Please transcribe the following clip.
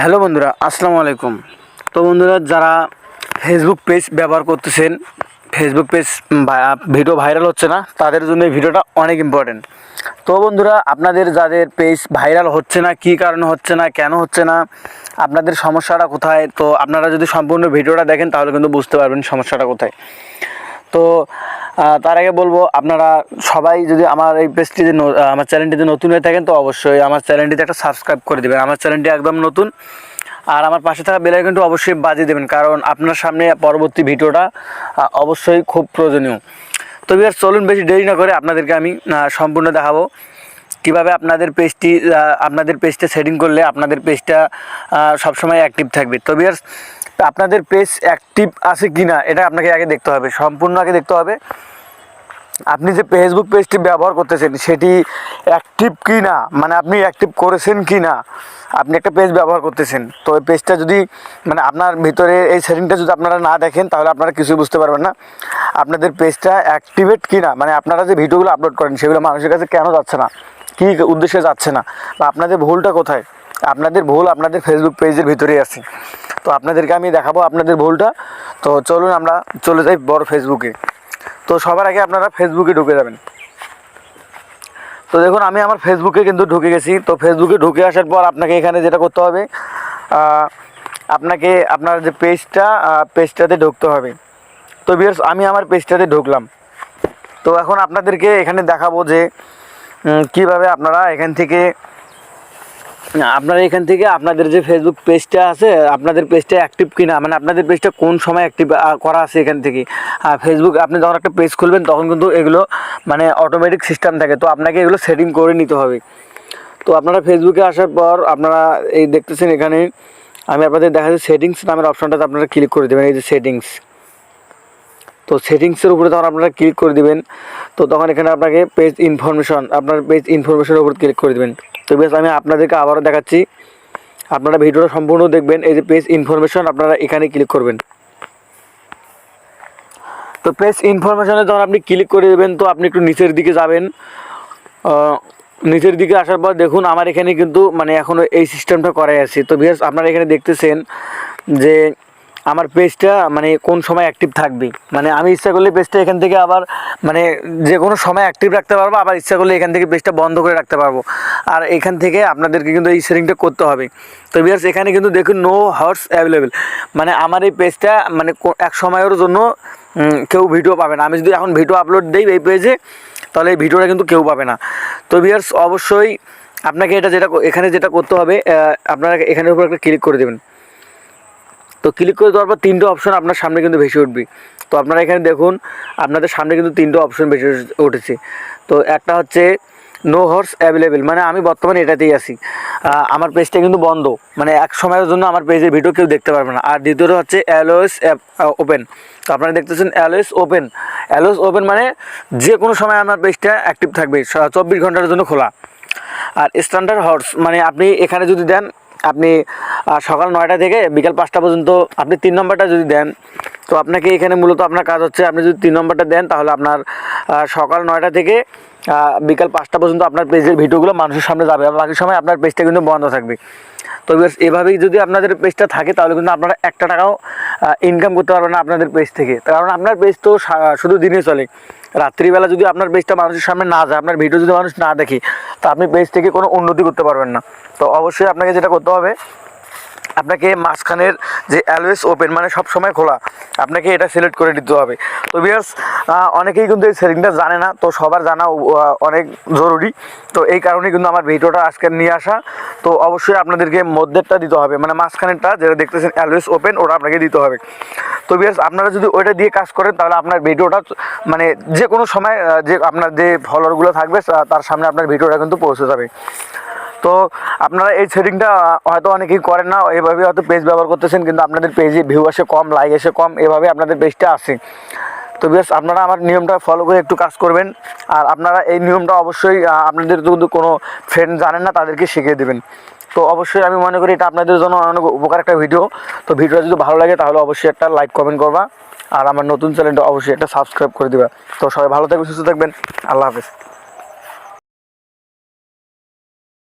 Hello বন্ধুরা, আসসালামু আলাইকুম। তো বন্ধুরা, যারা ফেসবুক পেজ ব্যবহার করতেছেন, ফেসবুক পেজ ভিডিও ভাইরাল হচ্ছে না, তাদের জন্য এই ভিডিওটা অনেক ইম্পর্টেন্ট। তো বন্ধুরা, আপনাদের যাদের পেজ ভাইরাল হচ্ছে না, কী কারণে হচ্ছে না, কেন হচ্ছে না, আপনাদের সমস্যাটা কোথায়, তো আপনারা যদি সম্পূর্ণ ভিডিওটা দেখেন তাহলে কিন্তু বুঝতে পারবেন সমস্যাটা কোথায়। তো তার আগে বলবো, আপনারা সবাই যদি আমার এই পেজটিতে আমার চ্যানেলটিতে নতুন হয়ে থাকেন তো অবশ্যই আমার চ্যানেলটিতে একটা সাবস্ক্রাইব করে দেবেন। আমার চ্যানেলটি একদম নতুন, আর আমার পাশে থাকা বেল আইকনটি অবশ্যই বাজিয়ে দেবেন, কারণ আপনার সামনে পরবর্তী ভিডিওটা অবশ্যই খুব প্রয়োজনীয়। তো বিয়ার, চলুন বেশি দেরি না করে আপনাদেরকে আমি সম্পূর্ণ দেখাবো কীভাবে আপনাদের পেজটা সেটিং করলে আপনাদের পেজটা সবসময় অ্যাক্টিভ থাকবে। তো বিয়ার, আপনাদের পেজ অ্যাক্টিভ আছে কি না এটা আপনাকে আগে দেখতে হবে, সম্পূর্ণ আগে দেখতে হবে। আপনি যে ফেসবুক পেজটি ব্যবহার করতেছেন সেটি অ্যাক্টিভ কি না, মানে আপনি অ্যাক্টিভ করেছেন কি না। আপনি একটা পেজ ব্যবহার করতেছেন, তো এই পেজটা যদি মানে আপনার ভিতরে এই সেটিংটা যদি আপনারা না দেখেন তাহলে আপনারা কিছুই বুঝতে পারবেন না আপনাদের পেজটা অ্যাক্টিভেট কি না। মানে আপনারা যে ভিডিওগুলো আপলোড করেন সেগুলো মানুষের কাছে কেন যাচ্ছে না, কী উদ্দেশ্যে যাচ্ছে না, বা আপনাদের ভুলটা কোথায়। আপনাদের ভুল আপনাদের ফেসবুক পেজের ভিতরেই আছে। তো আপনাদেরকে আমি দেখাবো আপনাদের ভুলটা। তো চলুন আমরা চলে যাই বড় ফেসবুকে। তো সবার আগে আপনারা ফেসবুকে ঢুকে যাবেন। তো দেখুন, আমি আমার ফেসবুকে কিন্তু ঢুকে গেছি। তো ফেসবুকে ঢুকে আসার পর আপনাকে এখানে যেটা করতে হবে, আপনাকে আপনার যে পেজটাতে ঢুকতে হবে। তো ভিউয়ার্স, আমি আমার পেজটাতে ঢুকলাম। তো এখন আপনাদেরকে এখানে দেখাবো যে কীভাবে আপনারা এখান থেকে আপনাদের যে ফেসবুক পেজটা আছে, আপনাদের পেজটা অ্যাক্টিভ কিনা, মানে আপনাদের পেজটা কোন সময় অ্যাক্টিভ করা আছে এখান থেকে। ফেসবুক আপনি যখন একটা পেজ খুলবেন তখন কিন্তু এগুলো মানে অটোমেটিক সিস্টেম থাকে, তো আপনাকে এগুলো সেটিং করে নিতে হবে। তো আপনারা ফেসবুকে আসার পর আপনারা এই দেখতেছেন, এখানে আমি আপনাদের দেখাচ্ছি সেটিংস নামের অপশনটাতে আপনারা ক্লিক করে দেবেন। এই যে সেটিংস, তো সেটিংসের উপরে তখন আপনারা ক্লিক করে দেবেন। তো তখন এখানে আপনাকে পেজ ইনফরমেশন, আপনার পেজ ইনফরমেশনের উপর ক্লিক করে দেবেন। তো বেশ, আমি আপনাদেরকে আবারও দেখাচ্ছি, আপনারা ভিডিওটা সম্পূর্ণ দেখবেন। এই যে পেজ ইনফরমেশন, আপনারা এখানে ক্লিক করবেন। তো পেজ ইনফরমেশনে যখন আপনি ক্লিক করে দেবেন, তো আপনি একটু নিচের দিকে যাবেন। নিচের দিকে আসার পর দেখুন, আমার এখানে কিন্তু মানে এখনও এই সিস্টেমটা করাই আছে। তো বেশ, আপনারা এখানে দেখতেছেন যে আমার পেজটা মানে কোন সময় অ্যাক্টিভ থাকবে। মানে আমি ইচ্ছা করলে পেজটা এখান থেকে আবার মানে যে কোনো সময় অ্যাক্টিভ রাখতে পারবো, আবার ইচ্ছা করলে এখান থেকে পেজটা বন্ধ করে রাখতে পারবো। আর এখান থেকে আপনাদেরকে কিন্তু এই সেটিংটা করতে হবে। তো ভিউয়ার্স, এখানে কিন্তু দেখুন নো হর্স অ্যাভেলেবেল, মানে আমার এই পেজটা মানে এক সময়ের জন্য কেউ ভিডিও পাবে না। আমি যদি এখন ভিডিও আপলোড দিই এই পেজে, তাহলে এই ভিডিওটা কিন্তু কেউ পাবে না। তো ভিউয়ার্স, অবশ্যই আপনাকে এখানে যেটা করতে হবে, আপনারা এখানের উপর একটা ক্লিক করে দেবেন। তো ক্লিক করে দেওয়ার পর তিনটে অপশন আপনার সামনে কিন্তু ভেসে উঠবে। তো আপনারা এখানে দেখুন, আপনাদের সামনে কিন্তু তিনটে অপশন ভেসে উঠেছে। তো একটা হচ্ছে নো হর্স অ্যাভেলেবেল, মানে আমি বর্তমানে এটাতেই আছি, আমার পেজটা কিন্তু বন্ধ, মানে এক সময়ের জন্য আমার পেজের ভিডিও কেউ দেখতে পারবে না। আর দ্বিতীয়টা হচ্ছে অ্যালওয়েজ ওপেন। তো আপনারা দেখতেছেন অ্যালওয়েজ ওপেন মানে যে কোনো সময় আমার পেজটা অ্যাক্টিভ থাকবে, 24 ঘন্টার জন্য খোলা। আর স্ট্যান্ডার্ড হর্স, মানে আপনি এখানে যদি দেন, আপনি সকাল 9টা থেকে বিকাল 5টা পর্যন্ত আপনি 3 নম্বরটা যদি দেন, তো আপনাকে এখানে মূলত আপনার কাজ হচ্ছে, আপনি যদি 3 নম্বরটা দেন তাহলে আপনার সকাল 9টা থেকে বিকাল 5টা পর্যন্ত আপনার পেজের ভিডিওগুলো মানুষের সামনে যাবে, আর বাকি সময় আপনার পেজটা কিন্তু বন্ধ থাকবে। তো এভাবেই যদি আপনাদের পেজটা থাকে তাহলে কিন্তু আপনারা একটা টাকাও ইনকাম করতে পারবেন না আপনাদের পেজ থেকে, কারণ আপনার পেজ তো শুধু দিনে চলে। রাত্রিবেলা যদি আপনার পেজটা মানুষের সামনে না যায়, আপনার ভিডিও যদি মানুষ না দেখে, তো আপনি পেজ থেকে কোনো উন্নতি করতে পারবেন না। তো অবশ্যই আপনাকে যেটা করতে হবে, আপনাকে মাঝখানের যে অ্যালওয়েজ ওপেন মানে সব সময় খোলা, আপনাকে এটা সিলেক্ট করে দিতে হবে। তো ভিউয়ার্স, অনেকেই কিন্তু এই সেটিংটা জানে না, তো সবার জানা অনেক জরুরি। তো এই কারণেই কিন্তু আমার ভিডিওটা আজকে নিয়ে আসা। তো অবশ্যই আপনাদেরকে মধ্যেরটা দিতে হবে, মানে মাঝখানেরটা যেটা দেখতেছেন অ্যালওয়েজ ওপেন, ওটা আপনাকে দিতে হবে। তো ভিউয়ার্স, আপনারা যদি ওইটা দিয়ে কাজ করেন তাহলে আপনার ভিডিওটা মানে যে কোনো সময় যে আপনার যে ফলোয়ারগুলো থাকবে তার সামনে আপনার ভিডিওটা কিন্তু পৌঁছে যাবে। তো আপনারা এই সেটিংটা হয়তো অনেকেই করেন না, এভাবে হয়তো পেজ ব্যবহার করতেছেন, কিন্তু আপনাদের পেজে ভিউ আসে কম, লাইক আসে কম, এভাবে আপনাদের পেজটা আসে। তো বেশ, আপনারা আমার নিয়মটা ফলো করে একটু কাজ করবেন। আর আপনারা এই নিয়মটা অবশ্যই আপনাদের যদি কোনো ফ্রেন্ড জানেন না তাদেরকে শিখিয়ে দেবেন। তো অবশ্যই আমি মনে করি এটা আপনাদের জন্য অনেক উপকার একটা ভিডিও। তো ভিডিওটা যদি ভালো লাগে তাহলে অবশ্যই একটা লাইক কমেন্ট করবা, আর আমার নতুন চ্যানেলটা অবশ্যই একটা সাবস্ক্রাইব করে দিবা। তো সবাই ভালো থাকবেন, সুস্থ থাকবেন, আল্লাহ হাফেজ।